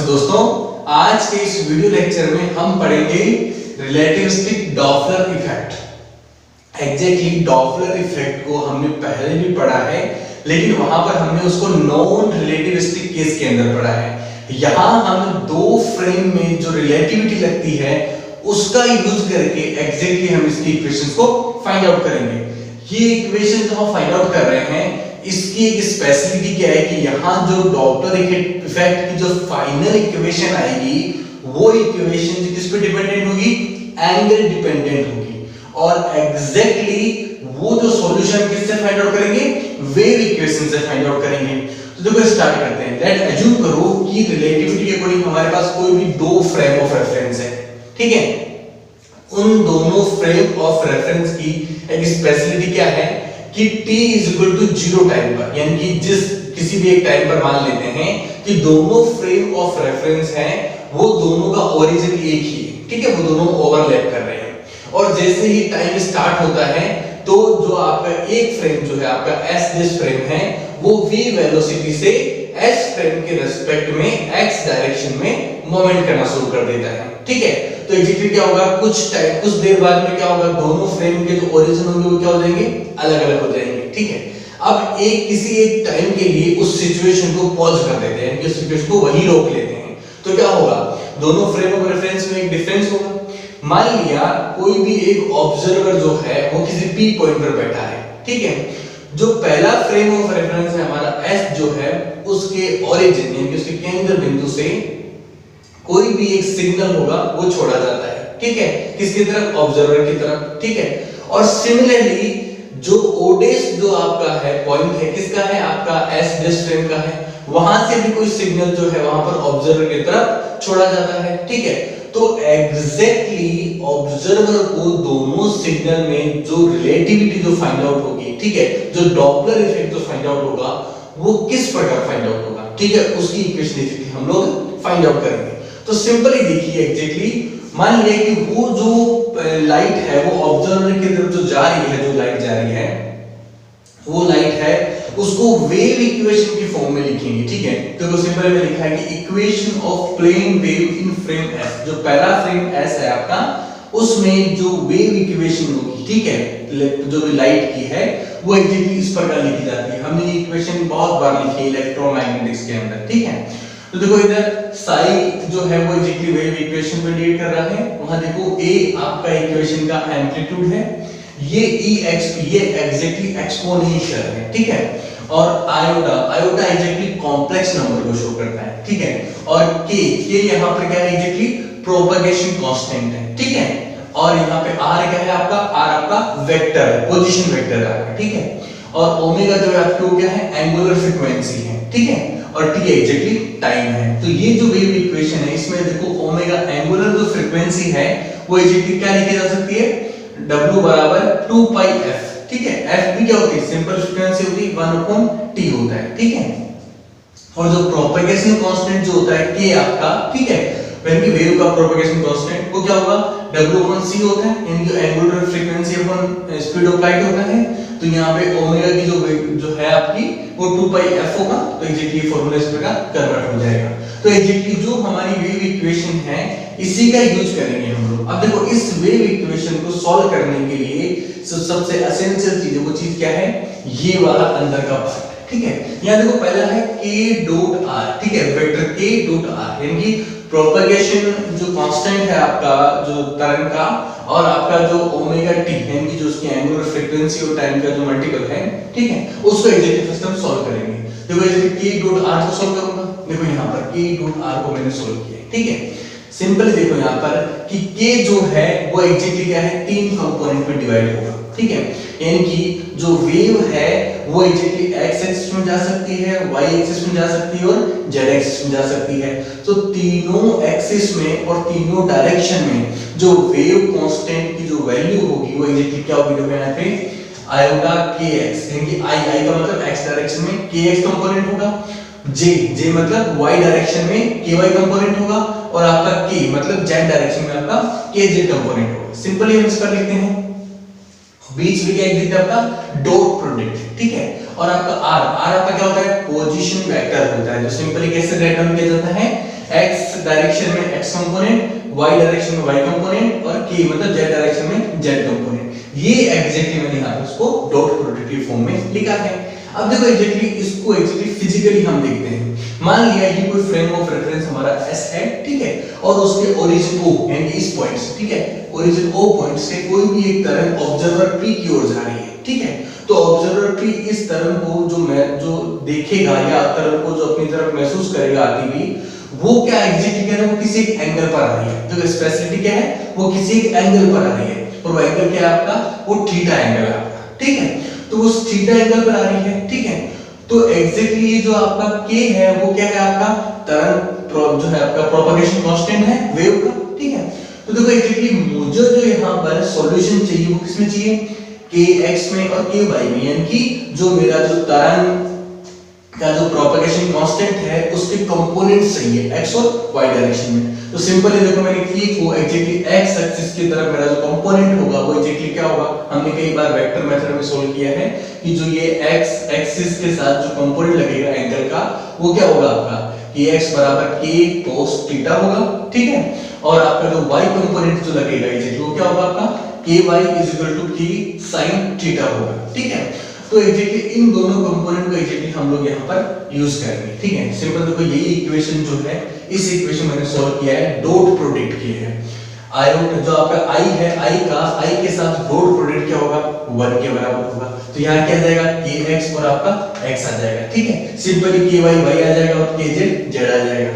नमस्ते दोस्तों, आज के इस वीडियो लेक्चर में हम पढ़ेंगे relativistic Doppler effect. Exactly Doppler effect को हमने पहले भी पढ़ा है, लेकिन वहां पर हमने उसको नॉन रिलेटिविस्टिक केस के अंदर पढ़ा है। यहां हम दो फ्रेम में जो रिलेटिविटी लगती है उसका यूज करके एग्जैक्टली हम इसकी इक्वेशंस को फाइंड आउट करेंगे। ये इक्वेशन जो हम फाइंड आउट कर रहे हैं, इसकी एक स्पेशलिटी क्या है कि यहां जो डॉपलर इफेक्ट की जो फाइनल इक्वेशन आएगी वो इक्वेशन किस पे डिपेंडेंट होगी? एंगल डिपेंडेंट होगी। और एग्जैक्टली वो जो सॉल्यूशन किससे फाइंड आउट करेंगे? वेव इक्वेशन से फाइंड आउट करेंगे। तो देखो स्टार्ट करते हैं। लेट अज्यूम करो कि रिलेटिविटी के अकॉर्डिंग हमारे पास कोई भी दो फ्रेम ऑफ रेफरेंस है, ठीक है। उन दोनों फ्रेम ऑफ रेफरेंस की एक स्पेशलिटी क्या है कि t is equal to 0 time पर, यानी कि जिस किसी भी एक टाइम पर मान लेते हैं कि दोनों फ्रेम ऑफ रेफरेंस हैं, वो दोनों का ओरिजिन एक ही है, ठीक है, वो दोनों ओवरलैप कर रहे हैं। और जैसे ही टाइम स्टार्ट होता है तो जो आपका एक फ्रेम जो है आपका s दिस फ्रेम है, वो v वेलोसिटी से s फ्रेम के रिस्पेक्ट में x डायरेक्शन में मूवमेंट करना शुरू कर देता है, ठीक है। तो एग्जैक्टली क्या होगा, कुछ देर बाद में क्या होगा, दोनों फ्रेम के जो ओरिजिन होंगे वो क्या हो जाएंगे? अलग अलग हो जाएंगे, ठीक है। अब किसी एक टाइम के लिए उस सिचुएशन को पॉज कर देते हैं, उस सिचुएशन को वहीं रोक लेते हैं, तो क्या होगा, दोनों फ्रेम ऑफ रेफरेंस में एक डिफरेंस होगा। मान लिया कोई भी एक ऑब्जर्वर जो है वो किसी p पॉइंट पर बैठा है, ठीक है। जो पहला फ्रेम ऑफ रेफरेंस है हमारा s जो है, उसके ओरिजिन यानी कि उसके केंद्र बिंदु से कोई भी एक सिग्नल होगा वो छोड़ा जाता है, ठीक है, किसकी तरफ? ऑब्जर्वर की तरफ, ठीक है। और सिमिलरली जो ओडेस जो आपका है पॉइंट है, किसका है? आपका s डैश फ्रेम का है। वहां से भी कोई सिग्नल जो है वहां पर ऑब्जर्वर की तरफ छोड़ा जाता है, ठीक है। तो एग्जैक्टली ऑब्जर्वर को दोनों सिग्नल में जो रिलेटिविटी जो फाइंड आउट होगी, ठीक है, जो डॉपलर इफेक्ट जो फाइंड आउट होगा वो किस प्रकार फाइंड आउट होगा, ठीक है, उसकी इक्वेशन हम लोग फाइंड आउट करेंगे। तो सिंपली देखिए, एग्जैक्टली मान लिया कि वो जो लाइट है वो ऑब्जर्वर की तरफ जो जा रही है, जो लाइट जा रही है वो लाइट है, उसको वेव इक्वेशन की फॉर्म में लिखेंगे, ठीक है। तो वो सिंपल में लिखा है कि equation of plane wave in frame s, जो पहला फ्रेम s है आपका, उसमें जो वेव इक्वेशन होगी, ठीक है, जो भी लाइट की है वो एग्जैक्टली इस प्रकार लिखी जाती है। हमने ये इक्वेशन बहुत बार लिखी है इलेक्ट्रोमैग्नेटिक्स के अंदर, ठीक है। तो देखो इधर साई जो है वो एग्जैक्टली वेव इक्वेशन को इंडिकेट कर रहा है। वहां देखो a आपका इक्वेशन का एम्पलीट्यूड है, ये exp ये एग्जैक्टली एक्सपोनेंशियल है, ठीक है। और आयोटा एग्जैक्टली कॉम्प्लेक्स नंबर को शो करता है, ठीक है। और k यहां पर क्या है? एग्जैक्टली प्रोपगेशन कांस्टेंट है, ठीक है। और यहां पे r क्या है? आपका r आपका वेक्टर है, पोजीशन वेक्टर है, ठीक है। और ओमेगा जो है आपको क्या है? एंगुलर फ्रीक्वेंसी है, ठीक है। और t एग्जैक्टली टाइम है। तो ये जो वेव इक्वेशन है, इसमें देखो ओमेगा एंगुलर जो फ्रीक्वेंसी है वो एग्जैक्टली क्या लिखी जा सकती है? w बराबर 2 पाई f, ठीक है। f भी क्या होती है? सिंपल फ्रीक्वेंसी होती है, 1/t होता है, ठीक है। और जो प्रोपगेशन कांस्टेंट जो होता है k आपका, ठीक है, व्हेन की वेव का प्रोपगेशन कांस्टेंट वो क्या होगा? w/c होता है, यानी कि angular frequency upon speed of light होता है। तो यहाँ पे ओमेगा की जो है आपकी वो 2 पाई f होगा। तो एग्जैक्टली फार्मूला इस प्रकार कन्वर्ट हो जाएगा। तो एग्जैक्टली जो हमारी वेव इक्वेशन है इसी का यूज करेंगे हम लोग। अब देखो इस वेव इक्वेशन को सॉल्व करने के लिए सबसे एसेंशियल चीज वो चीज क्या है? ये वाला अंदर का पार्ट, ठीक है। यहाँ देखो पहला है k डॉट r, ठीक है, वेक्टर k डॉट r, यानी कि प्रोपगेशन जो कांस्टेंट है आपका जो तरंग का, और आपका जो ओमेगा t यानी कि जो उसकी एंगुलर फ्रीक्वेंसी और टाइम का जो मल्टीपल है, ठीक है, उसको एग्जैक्टली फर्स्ट हम सॉल्व करेंगे। देखो एग्जैक्टली k डॉट r को सॉल्व करूंगा। देखो यहाँ पर k डॉट r को मैंने सॉल्व किया है, ठीक है। सिंपली देखो यहाँ पर कि k जो है वो एग्जैक्टली क्या है? 3 कंपोनेंट में डिवाइड होगा, ठीक है। यानी कि जो वेव है वो एग्जैक्टली x एक्सिस में जा सकती है, y एक्सिस में जा सकती है और z एक्सिस में जा सकती है। तो तीनों एक्सिस में और तीनों डायरेक्शन में जो वेव कांस्टेंट की जो वैल्यू होगी वो एग्जैक्टली क्या होगी? देखो यहाँ पे आयोटा kx, यानी कि i का मतलब x डायरेक्शन में kx कंपोनेंट होगा, j मतलब y डायरेक्शन में ky कंपोनेंट होगा, और आपका k मतलब z डायरेक्शन में आपका kj कंपोनेंट होगा। सिंपली हम इस पर लिखते हैं, बीच में क्या एग्जिट आपका डॉट प्रोडक्ट, ठीक है। और आपका r आपका क्या होता है? पोजीशन वेक्टर होता है, जो सिंपली कैसे राइट डाउन किया जाता है? x डायरेक्शन में x कंपोनेंट, y डायरेक्शन में y कंपोनेंट और k मतलब z डायरेक्शन में z कंपोनेंट। ये एग्जैक्टली मैंने यहाँ पे उसको डॉट प्रोडक्टिव फॉर्म में लिखा है। अब देखो एग्जैक्टली इसको एग्जैक्टली फिजिकली हम देखते हैं। मान लिया ये कोई फ्रेम ऑफ रेफरेंस हमारा S है, ठीक है, और उसके ओरिजिन O यानी इस पॉइंट से, ठीक है, ओरिजिन O पॉइंट से कोई भी एक तरंग ऑब्जर्वर P की ओर जा रही है, ठीक है। तो ऑब्जर्वर P इस तरंग को जो देखेगा या तरंग को जो अपनी तरफ महसूस करेगा आती हुई, वो क्या एग्जैक्टली कह रहे हैं, वो किसी एक एंगल पर आ रही है। तो स्पेसिफिसिटी क्या है, वो किसी एक एंगल पर आ रही है, और वो एंगल क्या है आपका, वो थीटा एंगल है आपका, ठीक है। तो उस थीटा एंगल पर आ रही है, ठीक है। तो एग्जैक्टली ये जो आपका k है वो क्या है, आपका तरंग जो है आपका प्रोपगेशन कांस्टेंट है वेव का, ठीक है। तो देखो एग्जैक्टली मुझे जो यहाँ पर सॉल्यूशन चाहिए वो किसमें चाहिए, kx में और ky में, यानी कि जो मेरा जो तरंग का जो प्रोपगेशन कांस्टेंट है उसके कंपोनेंट चाहिए x और y डायरेक्शन में। तो सिंपल है, देखो मैंने k को एग्जैक्टली x एक्सिस की तरफ मेरा जो कंपोनेंट होगा वो एग्जैक्टली क्या होगा, हमने कई बार वेक्टर मेथड में सोल्व किया है कि जो ये x एक्सिस के साथ जो कंपोनेंट लगेगा एंगल का वो क्या होगा आपका, kx बराबर k cos थीटा होगा, ठीक है। और आपका जो y कंपोनेंट जो लगेगा एग्जैक्टली वो क्या होगा आपका, ky k sin थीटा होगा, ठीक है। तो एग्जैक्टली इन दोनों कंपोनेंट को एग्जैक्टली हम लोग यहाँ पर यूज करेंगे, ठीक है। सिंपल देखो यही इक्वेशन जो है, इस इक्वेशन मैंने सॉल्व किया है, डॉट प्रोडक्ट किया है। आयोट जो आपका i है, i के साथ डॉट प्रोडक्ट क्या होगा, 1 के बराबर होगा। तो यहाँ क्या आ जाएगा, kx और आपका x आ जाएगा, ठीक है। सिंपली ky y आ जाएगा और kz z आ जाएगा।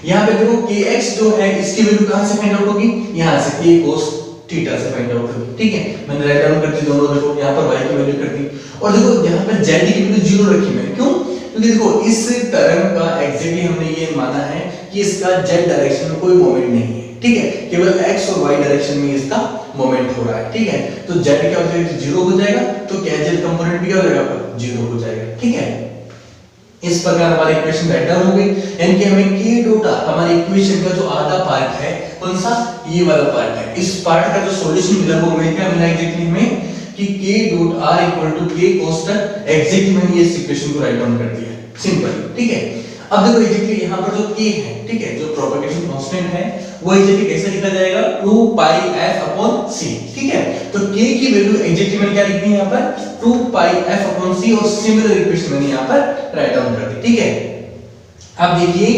यहाँ पे देखो kx जो है इसकी वैल्यू कहाँ से फाइंड आउट होगी, यहाँ से k cos थीटा से फाइंड आउट होगी, ठीक है। मैंने राइट डाउन कर दी दोनों, देखो यहाँ पर y की वैल्यू कर दी और देखो यहाँ पर z की वैल्यू 0 रखी मैंने, क्यों, क्योंकि देखो इस तरंग का एग्जैक्टली हमने ये माना है कि इसका z डायरेक्शन में कोई मोमेंट नहीं है, ठीक है, केवल x और y डायरेक्शन में इसका मोमेंट हो रहा है, ठीक है। तो z क्या हो जाएगा, 0 हो जाएगा, तो क्या z कंपोनेंट भी क्या हो जाएगा, 0 हो जाएगा, ठीक है। इस प्रकार हमारी इक्वेशन राइट डाउन हो गई, यानी कि हमें k डॉट r हमारी इक्वेशन का जो आधा पार्ट है, कौन सा, ये वाला पार्ट है, इस पार्ट का जो सॉल्यूशन मिला वो हमें क्या मिला एग्जैक्टली हमें कि k dot r equal to k cos theta. Exactly मैंने इस इक्वेशन को राइट डाउन कर दिया है, सिंपल, ठीक है। अब देखो एग्जैक्टली यहाँ पर जो k है, ठीक है, जो प्रोपगेशन कांस्टेंट है वो एग्जैक्टली कैसे लिखा जाएगा, 2 पाई f अपॉन c, ठीक है। तो k की वैल्यू एग्जैक्टली मैंने क्या लिखी है यहाँ पर, 2 पाई f अपॉन c, और सिमिलर इक्वेशन मैंने यहाँ पर राइट डाउन कर दी, ठीक है। अब देखिए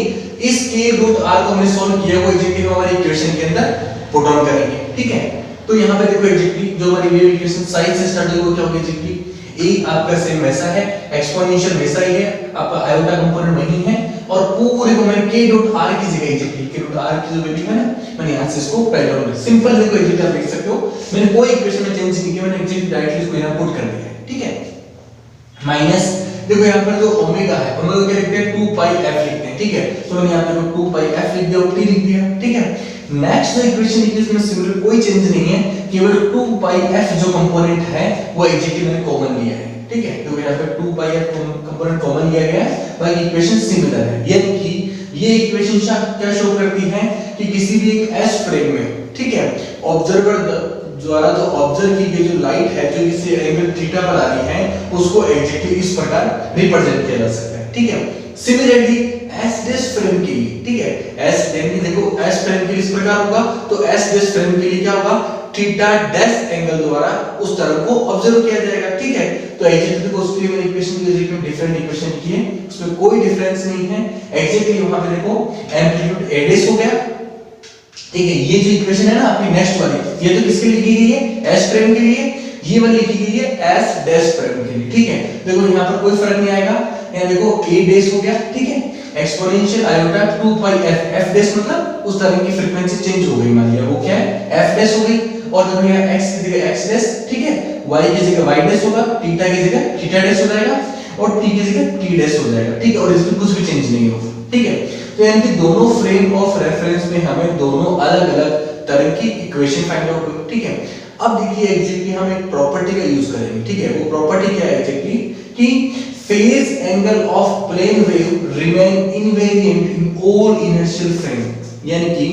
इस k डॉट r को हमने सॉल्व किया, वो एग्जैक्टली हमारी इक्वेशन के अंदर पुट ऑन करेंगे, ठीक है। तो यहाँ पे देखो एग्जैक्टली जो हमारी वेव इक्वेशन साइन से स्टार्ट हुई वो क्या होगी, एग्जैक्टली a आपका सेम वैसा है, एक्सपोनेंशियल वैसा ही है, आपका आयोटा कंपोनेंट वही है, और पूरे को मैंने k डॉट r की जगह एग्जैक्टली k डॉट r की जो वैल्यू है ना, मैंने यहां से इसको राइट डाउन कर, सिंपल देखो एग्जैक्टली आप देख सकते हो मैंने कोई इक्वेशन में चेंज नहीं किया, मैंने एग्जैक्टली डायरेक्टली इसको यहां पुट कर दिया है, ठीक है। माइनस देखो यहाँ पर जो ओमेगा है, ओमेगा क्या लिखते हैं, 2 पाई f लिखते हैं, ठीक है। तो मैंने यहाँ पे 2 पाई f लिख दिया और t लिख दिया, ठीक है। नेक्स्ट जो इक्वेशन लिखी इसमें सिमिलर कोई चेंज नहीं है, केवल 2 पाई f जो कंपोनेंट है वो एग्जैक्टली मैंने कॉमन लिया है, ठीक है। तो यहाँ पे 2 पाई f कंपोनेंट कॉमन लिया गया है, बाकी इक्वेशन सिमिलर है, यानी कि ये इक्वेशन क्या शो करती है कि किसी भी एक s फ्रेम में, ठीक है, ऑब्जर्वर द्वारा जो ऑब्जर्व की गई जो लाइट है जो किसी एंगल थीटा पर आ रही है उसको एग्जैक्टली इस प्रकार रिप्रेजेंट किया जा सकता है, ठीक है। सिमिलरली s डैश फ्रेम के लिए, ठीक है, s यानी देखो s फ्रेम के लिए इस प्रकार होगा, तो s डैश फ्रेम के लिए क्या होगा, थीटा डैश एंगल द्वारा उस तरंग को ऑब्जर्व किया जाएगा, ठीक है। तो एग्जैक्टली देखो उसके लिए मैंने इक्वेशन की जगह डिफरेंट इक्वेशन की है, उसमें कोई डिफरेंस नहीं है, एग्जैक्टली वहां पे देखो एम्पलीट्यूड a डैश हो गया, ठीक है। ये जो इक्वेशन है ना आपकी नेक्स्ट वाली, ये तो किसके लिए लिखी गई है, s फ्रेम के लिए, ये वाली लिखी गई है s डैश फ्रेम के लिए, ठीक है। देखो यहाँ पर कोई फर्क नहीं आएगा, यहाँ देखो a डैश हो गया, ठीक है, एक्सपोनेंशियल आयोटा 2 पाई f डैश मतलब उस तरंग की फ्रीक्वेंसी चेंज हो गई, मान लिया वो क्या है f डैश हो गई, और देखो यहाँ x की जगह x डैश, ठीक है, y की जगह y डैश होगा, थीटा की जगह थीटा डैश हो जाएगा, और t की जगह t डैश हो जाएगा, ठीक है, और इसमें कुछ भी चेंज नहीं होगा, ठीक है। तो यानी कि दोनों फ्रेम ऑफ रेफरेंस में हमें दोनों अलग-अलग तरह की इक्वेशन फाइंड आउट हुई, ठीक है। अब देखिए एग्जैक्टली हम एक प्रॉपर्टी का यूज करेंगे, ठीक है। वो प्रॉपर्टी क्या है एग्जैक्टली कि phase angle of plane wave remain invariant in all inertial frame, यानी कि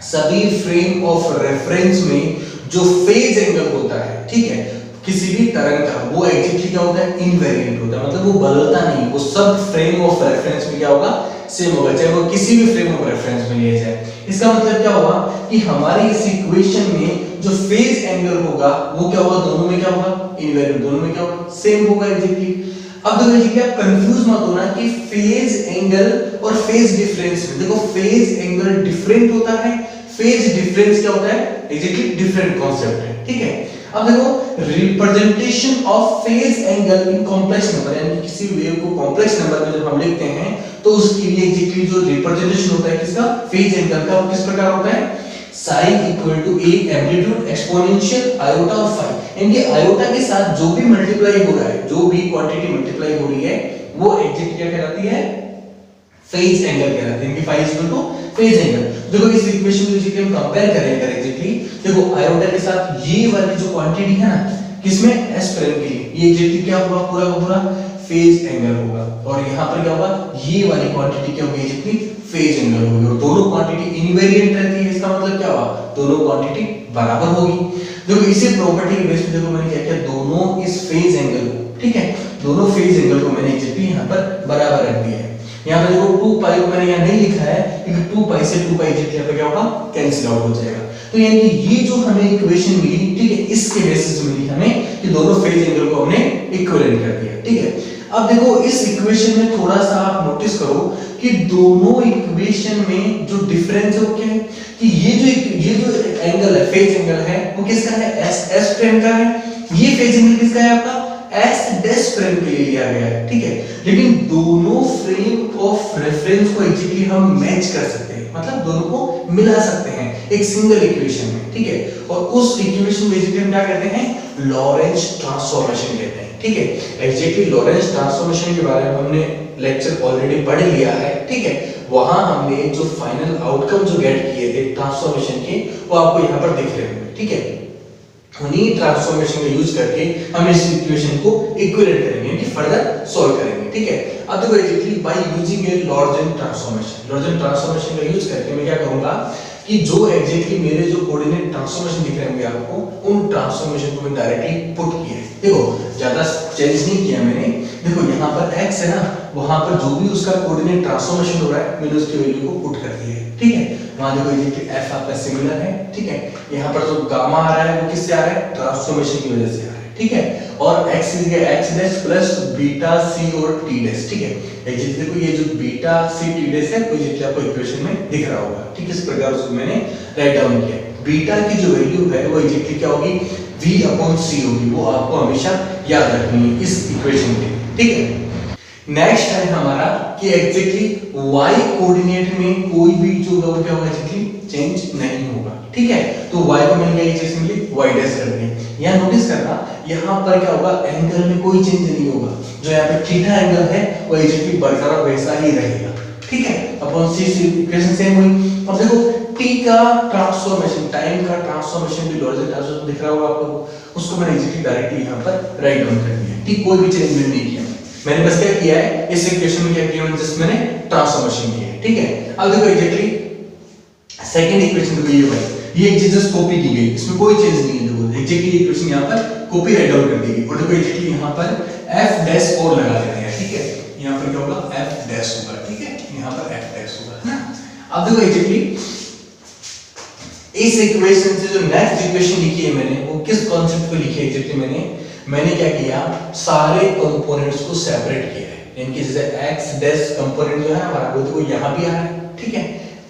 सभी फ्रेम ऑफ रेफरेंस में जो फेज एंगल होता है, ठीक है, किसी भी तरंग का, वो एग्जैक्टली क्या होता है, इनवेरिएंट होता है, मतलब वो बदलता नहीं, वो सब फ्रेम ऑफ रेफरेंस में क्या होगा, सेम होगा, चाहे वो किसी भी फ्रेम ऑफ रेफरेंस में लिया जाए। इसका मतलब क्या होगा कि हमारी इस इक्वेशन में जो फेज एंगल होगा वो क्या होगा, दोनों में क्या होगा, इनवेरिएंट, दोनों में क्या होगा, सेम होगा एग्जैक्टली। अब देखो जी, आप कंफ्यूज मत होना कि फेज एंगल और फेज डिफरेंस में, देखो फेज एंगल डिफरेंट होता है, फेज डिफरेंस क्या होता है, एग्जैक्टली डिफरेंट कॉन्सेप्ट है, ठीक है। अब देखो representation of phase angle in complex number, यानी किसी वेव को कॉम्प्लेक्स नंबर में जब हम लिखते हैं तो उसके लिए एग्जैक्टली जो रिप्रेजेंटेशन होता है किसका, फेज एंगल का, वो किस प्रकार होता है, sine equal to a amplitude exponential iota और फाई। इनके आयोटा के साथ जो भी मल्टीप्लाई हो रहा है, जो भी क्वांटिटी मल्टीप्लाई हो रही है वो एग्जैक्ट क्या कहलाती है, फेज एंगल कहलाती है। इनकी phi equal to phase angle. देखो इस इक्वेशन को जैसे हम कंपेयर करेंगे एग्जैक्टली, देखो आयोटा के साथ ये वाली जो क्वांटिटी है ना, किसमें, s प्राइम के लिए, ये एग्जैक्टली क्या होगा, पूरा का पूरा फेज एंगल होगा। और यहाँ पर क्या होगा, ये वाली क्वांटिटी क्या होगी, एग्जैक्टली फेज एंगल होगी। और दोनों क्वांटिटी इनवेरिएंट रहती है, इसका मतलब क्या हुआ, दोनों क्वांटिटी बराबर होगी। देखो इसी प्रॉपर्टी के बेस पे देखो मैंने क्या किया, दोनों इस फेज एंगल को, ठीक है, दोनों फेज एंगल को मैंने एग्जैक्टली यहाँ पर बराबर रख दिया है। यहाँ पे देखो 2 पाई को मैंने यहाँ नहीं लिखा है क्योंकि 2 पाई से 2 पाई एग्जैक्टली यहाँ पे क्या होगा, कैंसिल आउट हो जाएगा। तो यानी कि ये जो हमें इक्वेशन मिली, ठीक है, इसके बेसिस मिली हमें कि दोनों फेज एंगल को हमने इक्विवेलेंट कर दिया, ठीक है। अब देखो इस इक्वेशन में थोड़ा सा आप नोटिस करो कि दोनों इक्वेशन में जो डिफरेंस है वो क्या है, कि ये जो एंगल है, फेज एंगल है, वो किसका है, s प्राइम का है। ये फेज एंगल किसका है, आपका s डैश प्राइम के लिए लिया गया है, ठीक है। लेकिन दोनों फ्रेम ऑफ रेफरेंस को एग्जैक्टली हम मैच कर सकते हैं, मतलब दोनों को मिला सकते हैं एक सिंगल इक्वेशन में, ठीक है। और उस इक्वेशन में एग्जैक्टली हम क्या कहते हैं, लॉरेंज ट्रांसफॉर्मेशन कहते हैं, ठीक है। एग्जैक्टली लॉरेंज ट्रांसफॉर्मेशन के बारे में हमने लेक्चर ऑलरेडी पढ़ लिया है, ठीक है। वहां हमने जो फाइनल आउटकम जो गेट किए थे ट्रांसफॉर्मेशन के, वो आपको यहाँ पर दिख रहे होंगे, ठीक है। उन्हीं ट्रांसफॉर्मेशन का यूज करके हम इस इक्वेशन को इक्विवेलेंट करेंगे, यानी फर्दर सॉल्व करेंगे, ठीक है। अब देखो exactly by using a Lorentz transformation का यूज करके मैं क्या करूंगा कि जो एग्जैक्टली मेरे जो कोऑर्डिनेट ट्रांसफॉर्मेशन दिख रहे होंगे आपको, उन ट्रांसफॉर्मेशन को मैं डायरेक्टली पुट किया है। देखो ज्यादा चेंज नहीं किया मैंने, देखो यहाँ पर x है ना, वहां पर जो भी उसका कोऑर्डिनेट ट्रांसफॉर्मेशन हो रहा है मैंने उसकी वैल्यू को पुट कर दिया है, ठीक है। वहां देखो एग्जैक्टली f आपका सिमिलर है, ठीक है। यहाँ पर जो गामा आ रहा है वो किससे आ रहा है, ट्रांसफॉर्मेशन की वजह से आ रहा है, ठीक है। और x x dash plus beta c और t डैश, ठीक है। एग्जैक्टली देखो ये जो बीटा c t डैश है वो एग्जैक्टली आपको इक्वेशन में दिख रहा होगा, ठीक है। इस प्रकार उसको मैंने राइट डाउन किया। बीटा की जो वैल्यू है वो एग्जैक्टली क्या होगी, v अपॉन c होगी, वो आपको हमेशा याद रखनी है इस इक्वेशन के, ठीक है। नेक्स्ट है हमारा कि एग्जैक्टली y कोऑर्डिनेट में कोई भी जो होगा क्या होगा, एग्जैक्टली चेंज नहीं होगा, ठीक है। तो y को मैंने क्या चीज मिली, y डैश कर दिया। यहां नोटिस करना, यहां पर क्या होगा, एंगल में कोई चेंज नहीं होगा, जो यहां पे थीटा एंगल है वो एग्जैक्टली बरकरार वैसा ही रहेगा, ठीक है। अपॉन c इक्वेशन सेम हुई। अब देखो t का ट्रांसफॉर्मेशन, टाइम का ट्रांसफॉर्मेशन भी लॉरेंज ट्रांसफॉर्मेशन दिख रहा होगा आपको, उसको मैंने एग्जैक्टली डायरेक्टली यहां पर राइट डाउन कर दिया, ठीक। कोई भी चेंज नहीं किया मैंने, बस क्या किया है, इस इक्वेशन में क्या किया मैंने, जस्ट मैंने ट्रांसफॉर्मेशन किया है, ठीक है। अब देखो एग्जैक्टली सेकंड इक्वेशन देखो ये भाई, ये एक चीज जस्ट कॉपी की गई, इसमें कोई चेंज नहीं है। देखो एग्जैक्टली ये इक्वेशन यहां पर कॉपी राइट डाउन कर दी गई। और देखो एग्जैक्टली यहां पर f डैश और लगा देते हैं, ठीक है। यहां पर क्या होगा, f डैश होगा, ठीक है। यहां पर f डैश होगा, है ना। अब देखो एग्जैक्टली इस इक्वेशन से जो नेक्स्ट इक्वेशन लिखी है मैंने, वो किस कांसेप्ट पे लिखी है, एग्जैक्टली मैंने क्या किया, सारे कंपोनेंट्स को सेपरेट किया है। इनकी जैसे x डैश कंपोनेंट जो है हमारा वो देखो यहां भी आ रहा है, ठीक है।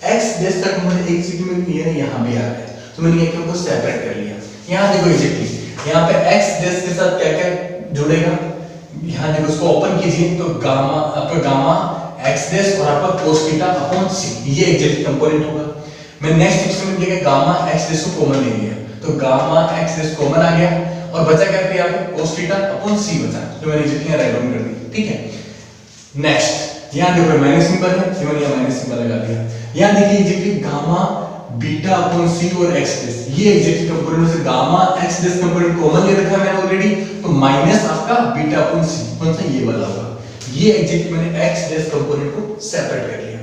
x डैश का कंपोनेंट एक सीट में भी है, यहां भी आ रहा है, तो मैंने क्या किया, उनको सेपरेट कर लिया। यहां देखो एग्जैक्टली यहां पे x डैश के साथ क्या क्या जुड़ेगा, यहां देखो उसको ओपन कीजिए तो गामा, आपका गामा x डैश और आपका cos थीटा अपॉन c, ये एग्जैक्टली कंपोनेंट होगा। मैं नेक्स्ट इक्वेशन में देखिए गामा x डैश को कॉमन ले लिया, तो गामा x डैश कॉमन आ गया और बचा क्या पे यहाँ पे cos थीटा अपॉन c बचा, जो मैंने एग्जैक्टली राइट डाउन कर दी, ठीक है। नेक्स्ट यहां देखो माइनस सिंबल है, तो मैंने यहां माइनस सिंबल लगा दिया। यहां देखिए exactly gamma beta upon c और x डैश, ये एग्जैक्टली कंपोनेंट से gamma x dash component common ले रखा है मैंने ऑलरेडी, तो माइनस आपका बीटा अपॉन c, कौन सा ये वाला होगा। ये एग्जैक्टली मैंने x डैश कंपोनेंट को सेपरेट कर लिया।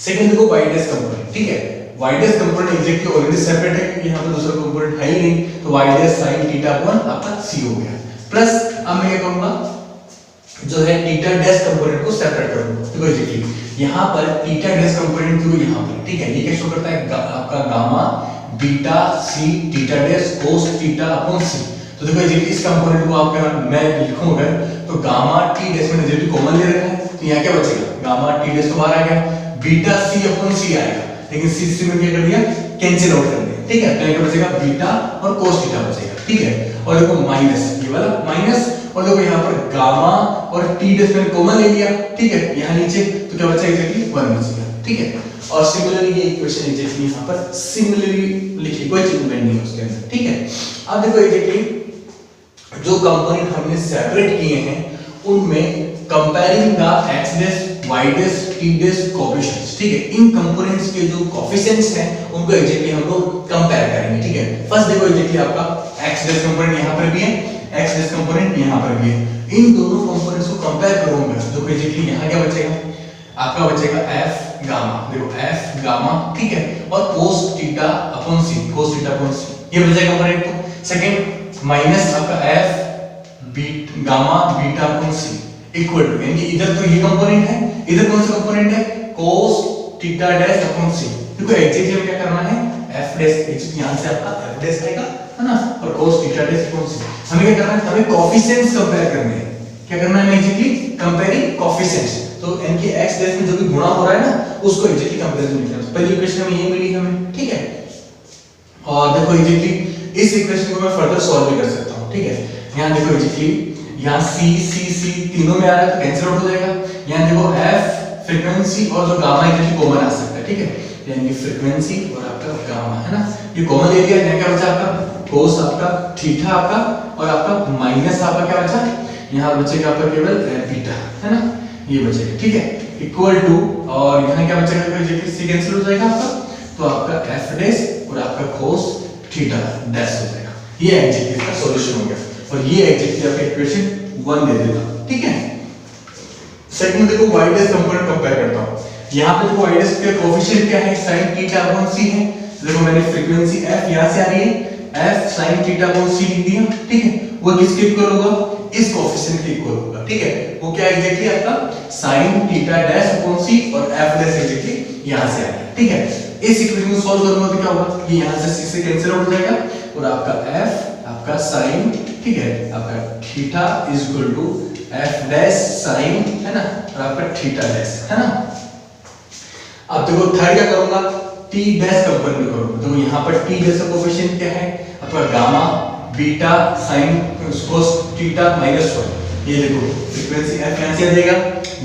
सेकंड देखो y डैश कंपोनेंट, ठीक है। y dash component exactly already separate है क्योंकि यहां पे दूसरा कंपोनेंट है ही नहीं, तो y dash sin theta upon आपका c हो गया। प्लस अब मैं क्या करूंगा, जो है थीटा डैश कंपोनेंट को सेपरेट करूंगा। देखो एग्जैक्टली यहाँ पर थीटा डैश कंपोनेंट क्यों यहाँ पर, ठीक है, ये क्या शो करता है आपका gamma beta C theta dash cos theta upon C. तो देखो एग्जैक्टली इस कंपोनेंट को आपका मैं लिखूंगा तो गामा टी डैश में एग्जैक्टली कॉमन ले रखा है, तो यहाँ क्या बचेगा गामा टी डैश तो बाहर आ गया, बीटा सी अपॉन सी आएगा, लेकिन सी में क्या कर दिया कैंसिल आउट कर दिया, ठीक है, तो क्या बचेगा बीटा और कोस थीटा बचेगा, ठीक है। और देखो माइनस ये वाला माइनस, और देखो यहाँ पर गामा और टी डैश मैंने कॉमन ले लिया, ठीक है, यहाँ नीचे तो क्या बचा एग्जैक्टली 1 बचेगा, ठीक है। और सिमिलरली ये इक्वेशन एग्जैक्टली यहाँ पर सिमिलरली लिखी, कोई चेंजमेंट नहीं है उसके अंदर, ठीक है। अब देखो एग्जैक्टली जो कंपोनेंट हमने सेपरेट किए हैं उनमें comparing the x dash y dash t dash coefficients, ठीक है, इन कंपोनेंट्स के जो कोएफिशिएंट्स हैं उनको एग्जैक्टली हम लोग कंपेयर करेंगे, ठीक है। फर्स्ट देखो एग्जैक्टली आपका x डैश कंपोनेंट यहाँ पर भी है, x डैश कंपोनेंट यहाँ पर भी है, इन दोनों कंपोनेंट्स को कंपेयर करूंगा तो एग्जैक्टली यहाँ क्या बचेगा आपका बचेगा f गामा, देखो f गामा, ठीक है, और cos theta upon c, cos theta upon c, ये बचेगा कंपोनेंट को। सेकंड माइनस आपका f gamma beta upon c equal to, यानी इधर तो ये कंपोनेंट है, इधर कौन सा कंपोनेंट है cos theta dash upon c। देखो एग्जैक्टली हमें क्या करना है f डैश, यहां से आपका f डैश आएगा है ना, और cos theta dash upon c हमें क्या करना है, हमें कोएफिशिएंट्स कंपेयर करने हैं। क्या करना है हमें एग्जैक्टली कंपेयरिंग कोएफिशिएंट्स, तो इनके x डैश में जो भी गुणा हो रहा है ना उसको एग्जैक्टली कंपैरिजन लिखना है। पहली इक्वेशन में ये मिली हमें, ठीक है। और देखो एग्जैक्टली इस इक्वेशन को मैं फर्दर सॉल्व भी कर सकता हूं, ठीक है। यहां देखो एग्जैक्टली यहां c तीनों में आ रहा है तो कैंसिल आउट हो जाएगा। यहां देखो f फ्रीक्वेंसी और जो गामा एग्जैक्टली कॉमन आ सकता है, ठीक है, यानी फ्रीक्वेंसी और आपका गामा है ना, ये कॉमन ले लिया। यहां क्या बचा आपका cos आपका थीटा आपका और आपका माइनस आपका क्या बचा, यहां बचेगा आपका केवल बीटा है ना, ये बचेगा, ठीक है, इक्वल टू, और यहां क्या बचेगा तो एग्जैक्टली c कैंसिल हो जाएगा आपका, तो आपका f डैश और आपका cos थीटा डैश हो जाएगा। ये एग्जैक्टली इसका सॉल्यूशन हो गया और ये एग्जैक्टली आपका इक्वेशन 1 दे देगा, ठीक है। सेकंड देखो y डैश कंपोनेंट कंपेयर करता हूं। यहां पे देखो y डैश का कोएफिशिएंट क्या है sin थीटा अपॉन c है, देखो मैंने फ्रीक्वेंसी f यहां से आ रही है, f sin theta upon c लिख दिया, ठीक है, वो किसके इक्वल होगा इस कोएफिशिएंट के इक्वल होगा, ठीक है। वो क्या एग्जैक्टली आपका sin theta dash upon c और f डैश एग्जैक्टली यहां से आ गया, ठीक है। इस इक्वेशन को सॉल्व करूंगा तो क्या होगा, ये यहां से c से कैंसिल आउट हो जाएगा और आपका f आपका sin, ठीक है, आपका theta is equal to f dash sin है ना, और आपका थीटा डैश है ना। अब देखो थर्ड क्या करूंगा, t डैश कंपोनेंट करूंगा, तो यहां पर t डैश का कोएफिशिएंट क्या है आपका gamma beta sin cos theta minus 1। ये देखो फ्रीक्वेंसी f यहां से आ जाएगा,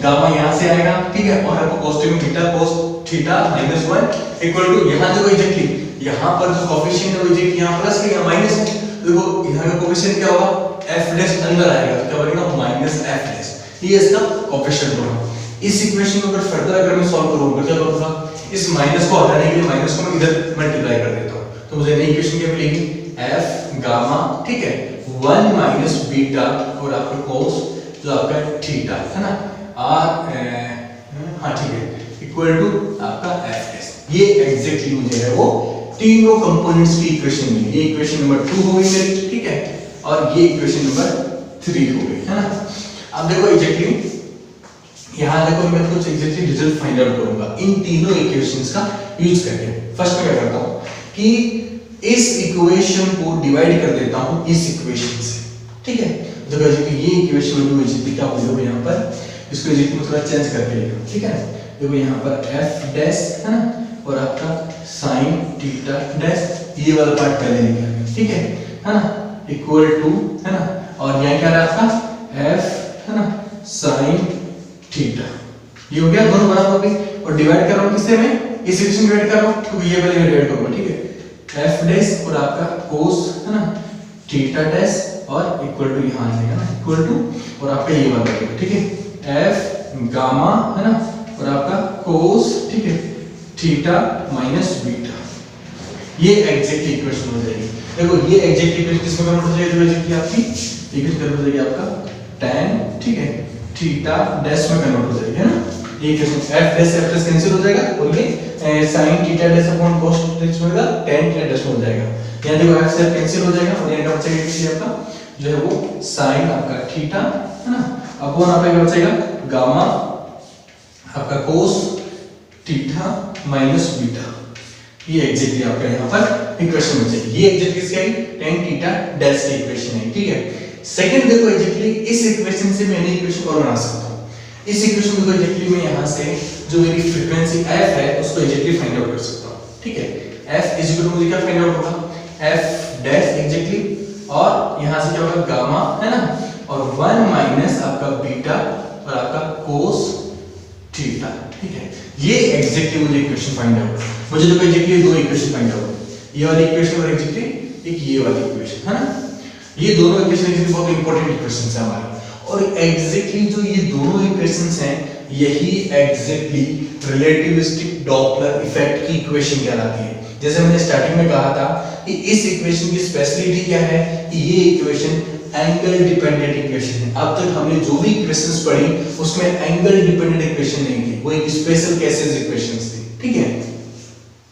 गामा यहां से आएगा, ठीक है, और आपको cos theta cos theta minus 1 equal to, यहां देखो एग्जैक्टली यहां पर जो कोएफिशिएंट है वो एग्जैक्टली यहां प्लस है या माइनस है, देखो यहां का कोएफिशिएंट क्या होगा f डैश अंदर आएगा तो क्या बनेगा माइनस f डैश, ये इसका कोएफिशिएंट होगा। इस इक्वेशन को अगर फर्दर अगर मैं सॉल्व करूंगा क्या करूंगा, इस माइनस को हटाने के लिए माइनस को मैं इधर मल्टीप्लाई कर देता हूं, तो मुझे नई इक्वेशन क्या मिलेगी f गामा, ठीक है, 1 माइनस बीटा और आपका cos जो आपका थीटा है ना हां ठीक है इक्वल टू आपका f डैश। ये एग्जैक्टली मुझे है वो तीनों कंपोनेंट्स की इक्वेशन मिली। ये इक्वेशन नंबर 2 हो गई मेरी, ठीक है, और ये इक्वेशन नंबर 3 हो गई है ना। अब देखो एग्जैक्टली यहां देखो मैं कुछ एग्जैक्टली रिजल्ट फाइंड आउट करूंगा इन तीनों इक्वेशंस का यूज करके। फर्स्ट में क्या करता हूं कि इस इक्वेशन को डिवाइड कर देता हूं इस इक्वेशन से, ठीक है। देखो एग्जैक्टली ये इक्वेशन में एग्जैक्टली क्या हो जाएगा, यहां पर इसको एग्जैक्टली मैं थोड़ा चेंज करके लिखूं, ठीक है। देखो यहां पर f डैश है ना और आपका sin थीटा डैश, ये वाला पार्ट पहले निकालेंगे, ठीक है ना, इक्वल टू है ना, और यहां क्या रहा आपका f है ना sin थीटा, ये हो गया दोनों बराबर हो गए और डिवाइड कर रहा हूं किससे, मैं इस इक्वेशन डिवाइड कर रहा हूं तो ये वाले में डिवाइड करूंगा, ठीक है, f डैश और आपका cos है ना थीटा डैश और इक्वल टू यहां आ जाएगा ना इक्वल टू और आपका ये वाला बनेगा, ठीक है, f गामा है ना और आपका cos, ठीक है, थीटा माइनस बीटा, ये एग्जैक्टली इक्वेशन हो जाएगी। देखो ये एग्जैक्ट इक्वेशन किसमें कन्वर्ट हो जाएगी, एग्जैक्टली आपकी इक्वेशन कन्वर्ट हो जाएगी आपका tan, ठीक है, थीटा डैश में कन्वर्ट हो जाएगी है ना। ये equation f dash f dash cancel हो जाएगा और ये sin theta dash upon cos dash में का tan थीटा डैश में हो जाएगा। यहां देखो f से कैंसिल हो जाएगा और यहां का बचेगा आपका जो है वो sin आपका थीटा है ना अपॉन आपका क्या बचेगा गामा आपका कोस थीटा माइनस बीटा। ये एग्जैक्टली आपका यहाँ पर इक्वेशन बचेगी। ये एग्जैक्टली किसकी आई tan थीटा डैश की इक्वेशन है, ठीक है। सेकंड देखो एग्जैक्टली इस इक्वेशन से मैंने इक्वेशन और बना सकता हूँ। इस इक्वेशन को एग्जैक्टली मैं यहाँ से जो मेरी फ्रीक्वेंसी f है उसको एग्जैक्टली फाइंड आउट कर सकता हूँ, ठीक है। f इज इक्वल टू मुझे क्या फाइंड आउट होगा f डैश एग्जैक्टली, और यहाँ से क्या होगा गामा है ना, और 1 माइनस आपका बीटा और आपका कोस थीटा, ठीक है। ये एग्जैक्टली मुझे इक्वेशन फाइंड आउट, मुझे तो एग्जैक्टली दो इक्वेशन फाइंड आउट, ये वाली इक्वेशन और एग्जैक्टली एक ये वाली इक्वेशन है ना। ये दोनों इक्वेशन एक्चुअली बहुत इंपॉर्टेंट इक्वेशंस है हमारे, और एग्जैक्टली जो ये दोनों इक्वेशंस हैं यही एग्जैक्टली रिलेटिविस्टिक डॉपलर इफेक्ट की इक्वेशन कहलाती है। जैसे मैंने स्टार्टिंग में कहा था कि इस इक्वेशन की स्पेशलिटी क्या है कि ये इक्वेशन एंगल डिपेंडेंट इक्वेशन है। अब तक हमने जो भी इक्वेशंस पढ़ी उसमें एंगल डिपेंडेंट इक्वेशन नहीं थी, वो एक स्पेशल केसेस इक्वेशंस थी, ठीक है।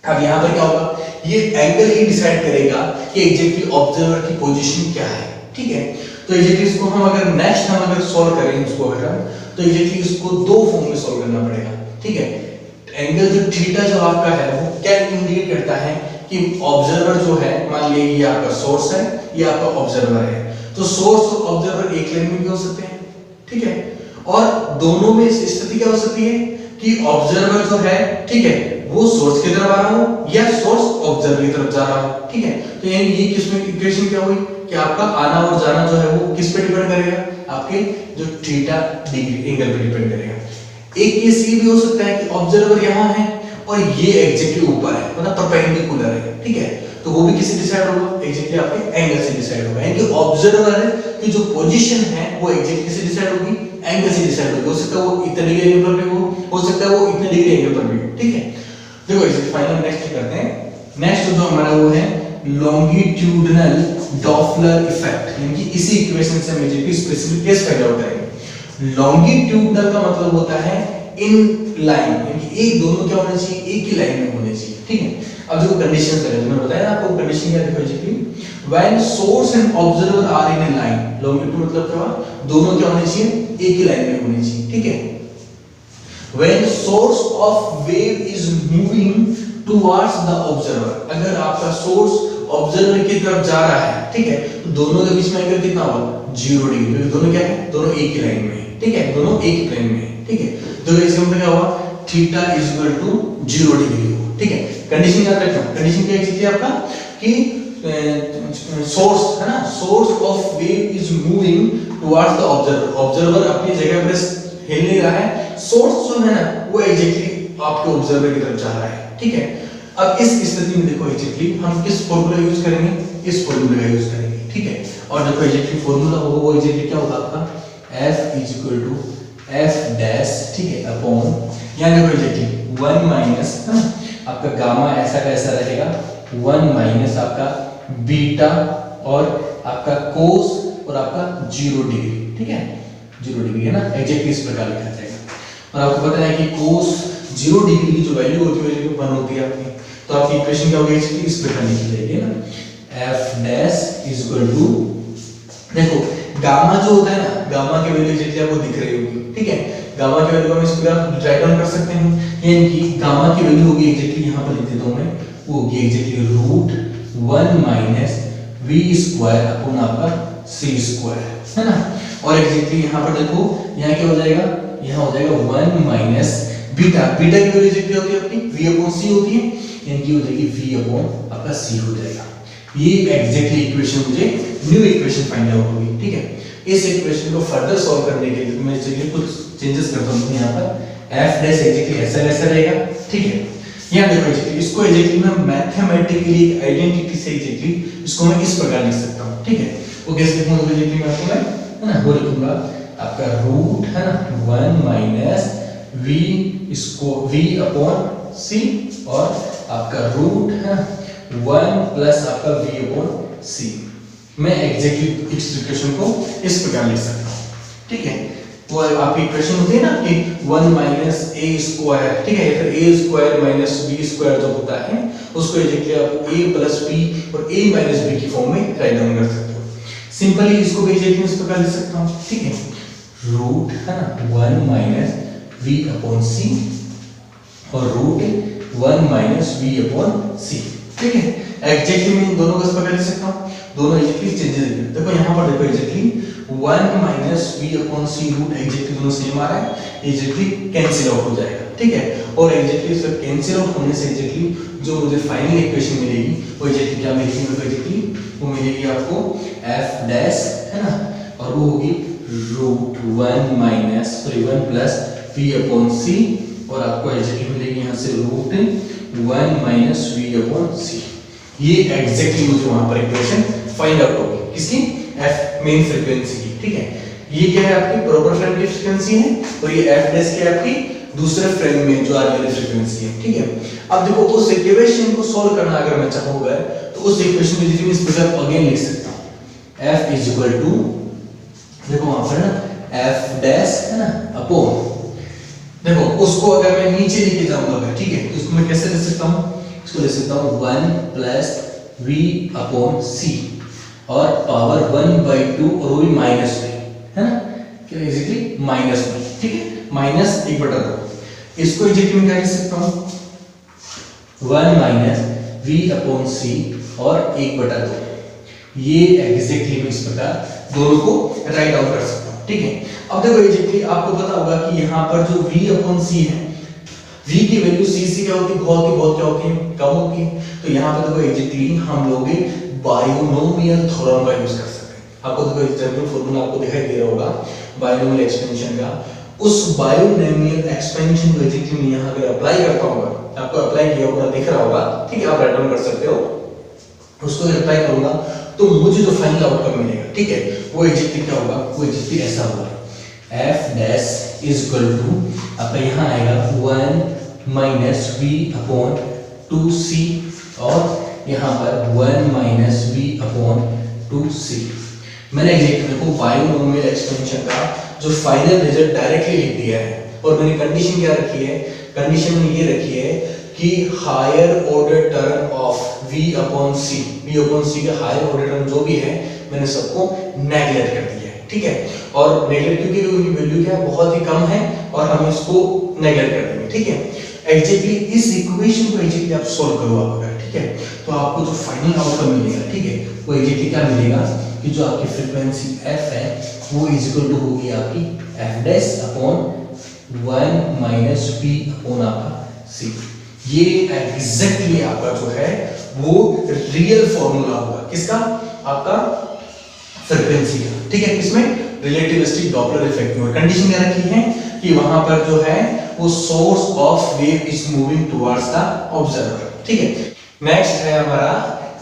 अब यहाँ पर क्या होगा, ये एंगल ही डिसाइड करेगा कि एग्जैक्टली ऑब्जर्वर की पोजीशन क्या है, ठीक है। तो एग्जैक्टली इसको हम अगर नेक्स्ट हम अगर सॉल्व करें इसको अगर, तो एग्जैक्टली इसको दो फॉर्म में सॉल्व करना पड़ेगा, ठीक है। एंगल जो थीटा जो आपका है वो क्या इंडिकेट करता है कि ऑब्जर्वर जो है, मान लीजिए ये आपका सोर्स है, ये आपका ऑब्जर्वर है, तो सोर्स और ऑब्जर्वर एक लाइन में भी हो सकते हैं, ठीक है। और दोनों में स्थिति क्या हो सकती है कि ऑब्जर्वर जो है, ठीक है, वो सोर्स की तरफ आ रहा हो या सोर्स ऑब्जर्वर की तरफ जा रहा हो, ठीक है। तो यानी ये किसमें इक्वेशन क्या हुई कि आपका आना और जाना जो है वो किस पे डिपेंड करेगा, आपके जो थीटा डिग्री एंगल पे डिपेंड करेगा। एक केस ये भी हो सकता है कि ऑब्जर्वर यहाँ है और ये एग्जैक्टली ऊपर है, मतलब परपेंडिकुलर है, ठीक है, तो वो भी किससे डिसाइड होगा, एग्जैक्टली आपके एंगल से डिसाइड होगा। यानी कि ऑब्जर्वर की जो पोजीशन है वो एग्जैक्टली किससे डिसाइड होगी, एंगल से डिसाइड होगी। हो सकता है वो इतने डिग्री एंगल पर भी हो सकता है वो इतने डिग्री एंगल पर भी, ठीक है। देखो इसे फाइनल नेक्स्ट करते हैं। नेक्स्ट जो हमारा वो है लॉन्गिट्यूडिनल डॉपलर इफेक्ट, यानी कि इसी इक्वेशन से हम exactly specific case find out करेंगे। लॉन्गिट्यूडिनल का मतलब होता है इन लाइन, यानी कि एक दोनों क्या होने चाहिए, एक ही लाइन में होने चाहिए, ठीक है। अब देखो कंडीशंस है, मैंने बताया ना आपको कंडीशन क्या देखो exactly when source and observer are in a line, longitude मतलब क्या, दोनों क्या होने चाहिए, एक ही लाइन में होने चाहिए, ठीक है। When source of wave is moving towards the observer, अगर आपका सोर्स ऑब्जर्वर की तरफ जा रहा है, ठीक है, तो दोनों के बीच में एंगल कितना होगा 0 डिग्री, क्योंकि दोनों क्या है, दोनों एक ही लाइन में है, ठीक है, दोनों एक ही प्लेन में है, ठीक है। तो इसका मतलब क्या होगा theta is equal to 0 degree हो, ठीक है। कंडीशन याद रखना, कंडीशन क्या है आपका कि सोर्स है ना, source of wave is moving towards the observer, observer अपनी जगह पर हिल नहीं रहा है, सोर्स जो है ना वो एग्जैक्टली आपके ऑब्जर्वर की तरफ जा रहा है, ठीक है। अब इस स्थिति में देखो एग्जैक्टली हम किस फार्मूला यूज करेंगे, इस फार्मूला का यूज करेंगे, ठीक है। और देखो एग्जैक्टली फार्मूला होगा वो एग्जैक्टली क्या होगा आपका f is equal to f dash, ठीक है, अपॉन यहां देखो एग्जैक्टली 1 माइनस है ना आपका गामा ऐसा का ऐसा रहेगा, 1 माइनस आपका बीटा और आपका कोस और आपका 0 डिग्री, ठीक है, 0 डिग्री है ना, एग्जैक्टली इस प्रकार लिखा जाएगा। और आपको पता है कि कोस 0 डिग्री की जो वैल्यू होती है वो 1 होती है आपकी, तो आपकी इक्वेशन क्या होगी इसकी, इस प्रकार लिखी जाएगी ना, f dash is equal to, देखो गामा जो होता है ना, गामा की वैल्यू एग्जैक्टली आपको दिख रही होगी, ठीक है। गामा की वैल्यू हम इस प्रकार राइट डाउन कर सकते हैं, यानी कि गामा की वैल्यू होगी एग्जैक्टली यहां पर लिख देता हूं मैं, वो होगी exactly √1 minus v square upon आपका c स्क्वायर, है ना। और एग्जैक्टली यहां पर देखो यहां क्या हो जाएगा, यहां हो जाएगा 1 माइनस बीटा, बीटा की वैल्यू एग्जैक्टली होती है अपनी v अपॉन c होती है, यानी कि हो जाएगी v अपॉन आपका c हो जाएगा। ये एग्जैक्टली इक्वेशन मुझे न्यू इक्वेशन फाइंड आउट होगी, ठीक है। इस इक्वेशन को फर्दर सॉल्व करने के लिए मैं चलिए कुछ चेंजेस करता हूं, यहां पर f डैश एग्जैक्टली ऐसा रहेगा, ठीक है। यहां देखो एग्जैक्टली इसको एग्जैक्टली मैं मैथमेटिकली एक आइडेंटिटी से एग्जैक्टली इसको मैं इस प्रकार लिख सकता हूं, ठीक है। वो कैसे लिखूंगा एग्जैक्टली मैं आपको है ना, वो लिखूंगा आपका रूट है ना 1 माइनस v इसको v अपॉन c और आपका रूट है 1 प्लस आपका v अपॉन c। मैं एग्जैक्टली इस इक्वेशन को इस प्रकार लिख सकता हूं, ठीक है। वो आपकी इक्वेशन होती है ना कि 1 माइनस a स्क्वायर, ठीक है, या फिर a square minus b square जो होता है उसको एग्जैक्टली आप a प्लस b और a माइनस b की फॉर्म में राइट डाउन कर सकते हो। सिंपली इसको भी एग्जैक्टली इस प्रकार लिख सकता हूं, ठीक है। रूट है ना 1 माइनस वी अपॉन सी और रूट 1 माइनस वी अपॉन सी। ठीक है, एग्जैक्टली मैं इन दोनों को पकड़ सकता हूँ, दोनों एग्जैक्टली चेंजेस देखो यहाँ पर देखो exactly 1 minus v upon c root exactly दोनों सेम आ रहा है, एग्जैक्टली कैंसिल आउट हो जाएगा। ठीक है, और एग्जैक्टली सब कैंसिल आउट होने से एग्जैक्टली जो मुझे फाइनल इक्वेशन मिलेगी वो एग्जैक्टली क्या मिलेगी, मतलब एग्जैक्टली वो मिलेगी आपको f डैश है ना, और वो होगी root 1 minus 1 plus v upon C, और आपको एग्जैक्टली मिलेगी यहाँ से root 1 minus v upon C. ये एग्जैक्टली मुझे वहां पर इक्वेशन फाइंड आउट होगी किसकी, f मेन फ्रीक्वेंसी की। ठीक है, ये क्या है आपकी प्रॉपर फ्रेम की फ्रीक्वेंसी है, और ये f डैश क्या है आपकी दूसरे फ्रेम में जो आने वाली फ्रीक्वेंसी है। ठीक है, अब देखो उस इक्वेशन को सॉल्व करना अगर मैं चाहूंगा तो उस इक्वेशन को इस प्रकार अगेन लिख सकता हूं, f इज इक्वल टू देखो वहां पर ना f डैश है ना अपॉन, देखो उसको अगर मैं नीचे लेके जाऊंगा, ठीक है, तो उसको मैं कैसे लिख सकता हूं, इसको लिख सकता हूं 1 प्लस v अपॉन c और पावर 1/2 और वो भी माइनस में है ना, क्या एग्जैक्टली माइनस में। ठीक है, माइनस 1/2, इसको एग्जैक्टली मैं क्या लिख सकता हूं 1 माइनस v अपॉन c और 1/2, ये एग्जैक्टली मैं इस प्रकार दोनों को राइट डाउन कर सकता हूं। ठीक है, अब देखो एग्जैक्टली आपको पता होगा कि यहाँ पर जो v अपॉन c है, v की वैल्यू c से क्या होती है, बहुत क्या होती है, कम होती है। तो यहाँ पर देखो एग्जैक्टली हम लोग बायोनोमियल थ्योरम का यूज कर सकते हैं। आपको देखो जनरल फार्मूला आपको दिखाई दे रहा होगा बायोनोमियल एक्सपेंशन का, उस बायोनोमियल एक्सपेंशन को एग्जैक्टली मैं यहाँ अगर अप्लाई करता हूँ, आपको अप्लाई किया होगा दिख रहा होगा, ठीक है, आप राइट डाउन कर सकते हो, उसको अप्लाई करूंगा तो मुझे जो फाइनल आउटकम मिलेगा, ठीक है, वो एग्जैक्टली क्या होगा, वो एग्जैक्टली ऐसा होगा f dash is equal to आपका यहाँ आएगा 1 माइनस v अपॉन 2c और यहाँ पर 1 माइनस v अपॉन 2c। मैंने एग्जैक्टली को बायोनोमियल एक्सपेंशन का जो फाइनल रिजल्ट डायरेक्टली लिख दिया है, और मैंने कंडीशन क्या रखी है, कंडीशन में ये रखी है कि higher order term of v upon c का हायर ऑर्डर टर्म जो भी है मैंने सबको नेगलेक्ट कर दिया है। ठीक है, और नेगलेक्ट क्योंकि उनकी वैल्यू क्या है, बहुत ही कम है, और हम इसको नेगलेक्ट कर देंगे। ठीक है, एग्जैक्टली इस इक्वेशन को एग्जैक्टली आप सॉल्व करो आप अगर, ठीक है, तो आपको जो फाइनल आउटकम मिलेगा, ठीक है, वो एग्जैक्टली क्या मिलेगा कि जो आपकी फ्रीक्वेंसी f है वो इज इक्वल टू होगी आपकी f dash upon 1 minus v upon आपका c। ये एग्जैक्टली आपका जो है वो रियल फार्मूला होगा किसका, आपका फ्रीक्वेंसी का। ठीक है, इसमें रिलेटिविस्टिक डॉपलर इफेक्ट में कंडीशन क्या रखी है कि वहां पर जो है वो source of wave is moving towards the observer. ठीक है, नेक्स्ट है हमारा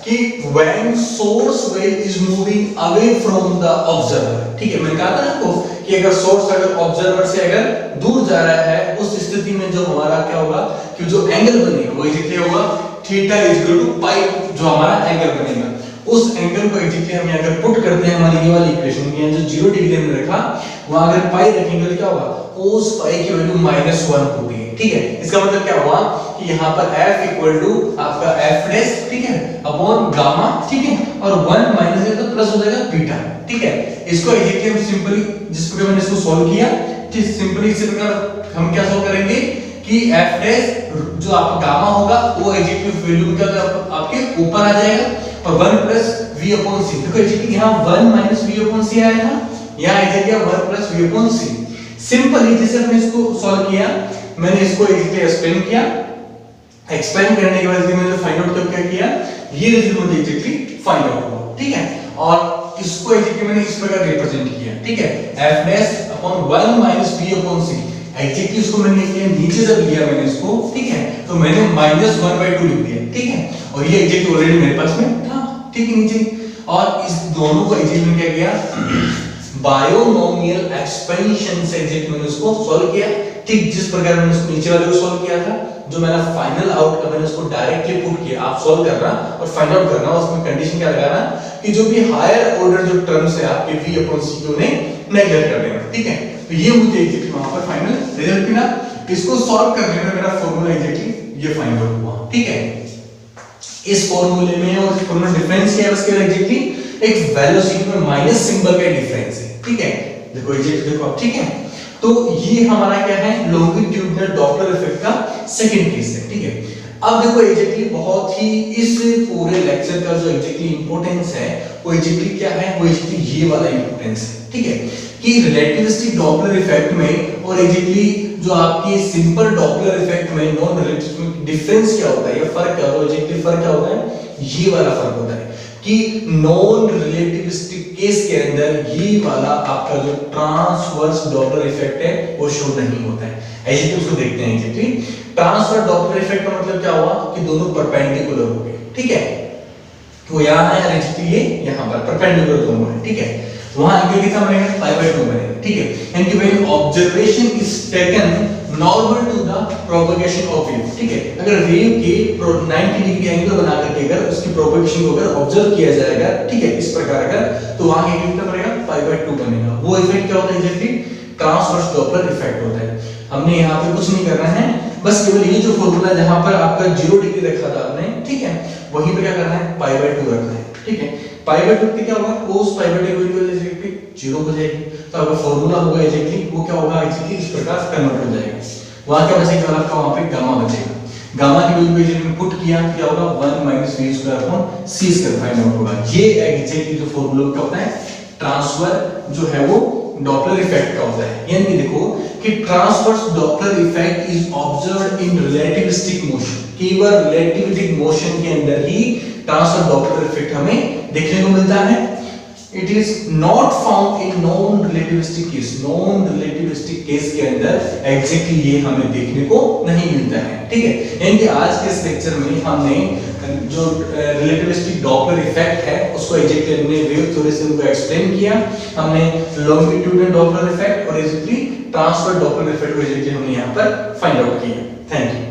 कि when source wave is moving away from the observer. ठीक है, मैंने कहा था ना आपको कि अगर सोर्स अगर ऑब्जर्वर से अगर दूर जा रहा है उस स्थिति में जो हमारा क्या होगा कि जो एंगल बनेगा वो एग्जैक्टली होगा थीटा इज इक्वल टू पाई, जो हमारा एंगल बनेगा उस एंगल को एग्जैक्टली हम अगर पुट करते हैं हमारी ये वाली इक्वेशन में, जो 0 डिग्री हमने रखा वहां अगर पाई रखेंगे तो क्या होगा, cos पाई की वैल्यू -1 होती है। ठीक है, इसका मतलब क्या हुआ कि यहाँ पर f इक्वल टू आपका f डैश, ठीक है, अपॉन गामा, ठीक है, और 1 माइनस है तो प्लस हो जाएगा बीटा। ठीक है, इसको एग्जैक्टली हम सिंपली जिस प्रकार मैंने इसको सॉल्व किया, ठीक, सिंपली इसी प्रकार हम क्या सॉल्व करेंगे कि f डैश जो आपका गामा होगा वो एग्जैक्टली वैल्यू क्या आपके ऊपर आ जाएगा, और 1 प्लस v अपॉन c। देखो एग्जैक्टली यहाँ 1 माइनस v अपॉन c आया था, यहाँ exactly 1 plus v upon c। Simply जैसे हमने इसको सॉल्व किया, मैंने इसको एग्जैक्टली एक्सपेंड किया, एक्सपेंड करने के बाद मैंने फाइंड आउट क्या किया, ये रिजल्ट मुझे एग्जैक्टली फाइंड आउट हुआ। ठीक है, और इसको एग्जैक्टली मैंने इस प्रकार रिप्रेजेंट किया। ठीक है, f dash upon 1 minus v upon c। Exactly इसको मैंने किया, नीचे जब लिया मैंने इसको, ठीक है, तो मैंने -1/2 लिख दिया। ठीक है, और ये एग्जैक्टली ऑलरेडी मेरे पास में था, ठीक है, नीचे, और इस दोनों को एग्जैक्टली मैंने क्या किया, बायोनोमियल एक्सपेंशन से एग्जैक्टली मैंने उसको सॉल्व किया। ठीक जिस प्रकार मैंने उसको नीचे वाले को सॉल्व किया था, जो मेरा फाइनल आउटकम मैंने उसको डायरेक्टली पुट किया, आप सॉल्व करना और फाइंड आउट करना, उसमें कंडीशन क्या लगाना कि जो भी हायर ऑर्डर जो टर्म्स है आपके v अपॉन c को नेगलेक्ट कर देना। ठीक है, तो ये मुझे एग्जैक्टली वहां पर फाइनल रिजल्ट मिला। इसको सॉल्व करने में मेरा फार्मूला एग्जैक्टली ये फाइंड आउट हुआ। ठीक है, इस फार्मूले में और इस फार्मूला डिफरेंस क्या है, उसके एग्जैक्टली एक वेलोसिटी में माइनस सिंबल का डिफरेंस है। ठीक है, देखो एग्जैक्टली देखो आप, ठीक है। तो ये हमारा क्या है, लॉन्गिट्यूडिनल डॉपलर इफेक्ट का सेकंड केस है, ठीक है। अब देखो एग्जैक्टली बहुत ही इस पूरे लेक्चर का जो एग्जैक्टली इंपॉर्टेंस है वो एग्जैक्टली क्या है, वो एग्जैक्टली ये वाला इंपॉर्टेंस है, ठीक है, कि रिलेटिविस्टिक डॉपलर इफेक्ट में और एग्जैक्टली जो आपकी सिंपल डॉपलर इफेक्ट में नॉन रिलेटिविस्टिक डिफरेंस क्या होता है या फर्क क्या होता है, एग्जैक्टली फर्क क्या होता है, ये वाला फर्क होता है कि नॉन रिलेटिविस्टिक केस के अंदर ये वाला आपका जो ट्रांसवर्स डॉपलर इफेक्ट है वो शो नहीं होता है। ऐसे तो उसको देखते हैं एग्जैक्टली ट्रांसवर्स डॉपलर इफेक्ट का मतलब क्या हुआ कि दोनों परपेंडिकुलर हो गए, ठीक है। तो यहाँ है एग्जैक्टली ये यहाँ पर परपेंडिकुलर दोनों है, ठीक है। वहां एंगल कितना बनेगा, π/2 बनेगा, ठीक है। एंड कि when observation is taken normal to the propagation of wave, ठीक है। अगर वेव के 90 डिग्री एंगल बना करके अगर उसकी प्रोपगेशन को अगर ऑब्जर्व किया जाएगा, ठीक है, इस प्रकार अगर, तो वहां एंगल कितना बनेगा, π/2 बनेगा। वो इफेक्ट क्या होता है, एग्जैक्टली ट्रांसवर्स डॉपलर इफेक्ट होता है। हमने यहाँ पे कुछ नहीं करना है, बस केवल ये जो फॉर्मूला जहां पर आपका 0 डिग्री रखा था आपने, ठीक है, वहीं पे क्या करना है, π/2 रखना है, ठीक है। π/2 पे क्या होगा, cos π/2 की वैल्यू एग्जैक्टली 0 हो जाएगी। तो आपका फॉर्मूला होगा एग्जैक्टली वो क्या होगा, एग्जैक्टली इस प्रकार कन्वर्ट हो जाएगा। वहां क्या बचेगा, आपका वहां पे गामा बचेगा। गामा की वैल्यू एग्जैक्टली पुट किया, क्या होगा, 1 - v² फाइंड आउट होगा। ये एग्जैक्टली जो फॉर्मूला क्या होता है, ट्रांसफर जो है वो डॉपलर इफेक्ट का होता है। यानी देखो कि transverse Doppler effect is observed in relativistic motion, केवल रिलेटिविस्टिक मोशन के अंदर ही ट्रांसवर्स डॉपलर इफेक्ट हमें देखने को मिलता है। It is not found in non relativistic case, non relativistic case के अंदर एग्जैक्टली ये हमें देखने को नहीं मिलता है, ठीक है। यानी कि आज के इस लेक्चर में हमने जो रिलेटिविस्टिक डॉपलर इफेक्ट है उसको एग्जैक्टली हमने वेव थ्योरी से उनको एक्सप्लेन किया। हमने लॉन्गिट्यूडिनल डॉपलर इफेक्ट और एग्जैक्टली ट्रांसवर्स डॉपलर इफेक्ट को एग्जैक्टली हमने यहाँ पर फाइंड आउट किया। Thank you.